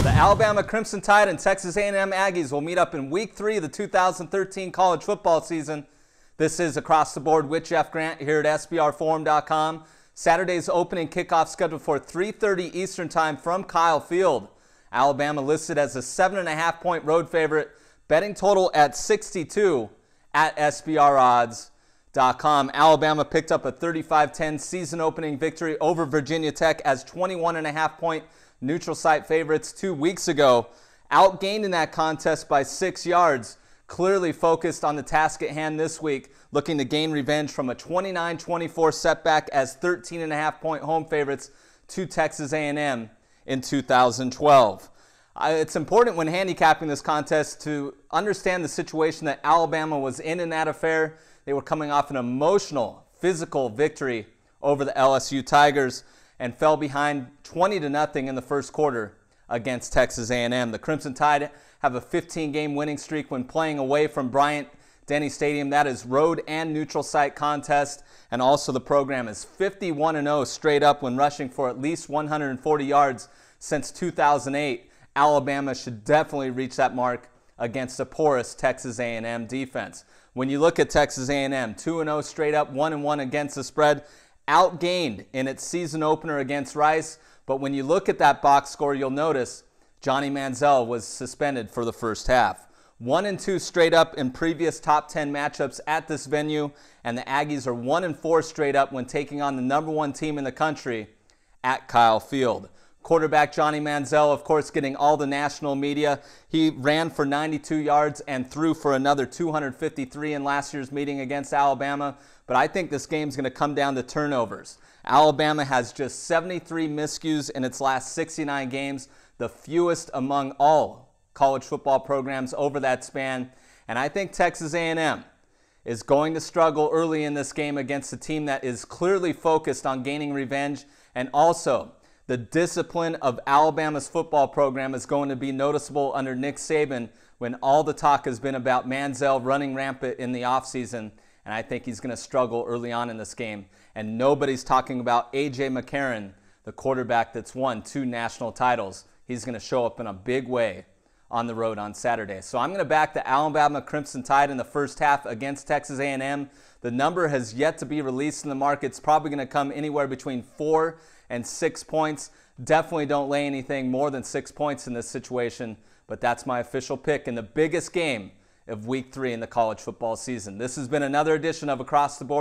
The Alabama Crimson Tide and Texas A&M Aggies will meet up in Week 3 of the 2013 college football season. This is Across the Board with Jeff Grant here at SBRforum.com. Saturday's opening kickoff scheduled for 3:30 Eastern Time from Kyle Field. Alabama listed as a 7.5-point road favorite, betting total at 62 at SBRodds.com. Alabama picked up a 35-10 season opening victory over Virginia Tech as 21.5-point neutral site favorites 2 weeks ago. Outgained in that contest by 6 yards. Clearly focused on the task at hand this week, looking to gain revenge from a 29-24 setback as 13.5-point home favorites to Texas A&M in 2012. It's important when handicapping this contest to understand the situation that Alabama was in that affair. They were coming off an emotional, physical victory over the LSU Tigers and fell behind 20-0 in the first quarter against Texas A&M. The Crimson Tide have a 15-game winning streak when playing away from Bryant-Denny Stadium. That is road and neutral site contest, and also the program is 51-0 straight up when rushing for at least 140 yards since 2008. Alabama should definitely reach that mark against a porous Texas A&M defense. When you look at Texas A&M, 2-0 straight up, 1-1 against the spread, outgained in its season opener against Rice. But when you look at that box score, you'll notice Johnny Manziel was suspended for the first half. 1-2 straight up in previous top 10 matchups at this venue, and the Aggies are 1-4 straight up when taking on the #1 team in the country at Kyle Field. Quarterback Johnny Manziel, of course, getting all the national media. He ran for 92 yards and threw for another 253 in last year's meeting against Alabama. But I think this game's going to come down to turnovers. Alabama has just 73 miscues in its last 69 games, the fewest among all college football programs over that span. And I think Texas A&M is going to struggle early in this game against a team that is clearly focused on gaining revenge, and also the discipline of Alabama's football program is going to be noticeable under Nick Saban when all the talk has been about Manziel running rampant in the offseason. And I think he's going to struggle early on in this game. And nobody's talking about A.J. McCarron, the quarterback that's won 2 national titles. He's going to show up in a big way on the road on Saturday. So I'm going to back the Alabama Crimson Tide in the first half against Texas A&M. The number has yet to be released in the market. It's probably going to come anywhere between 4 and 6 points. Definitely don't lay anything more than 6 points in this situation, but that's my official pick in the biggest game of Week 3 in the college football season. This has been another edition of Across the Board.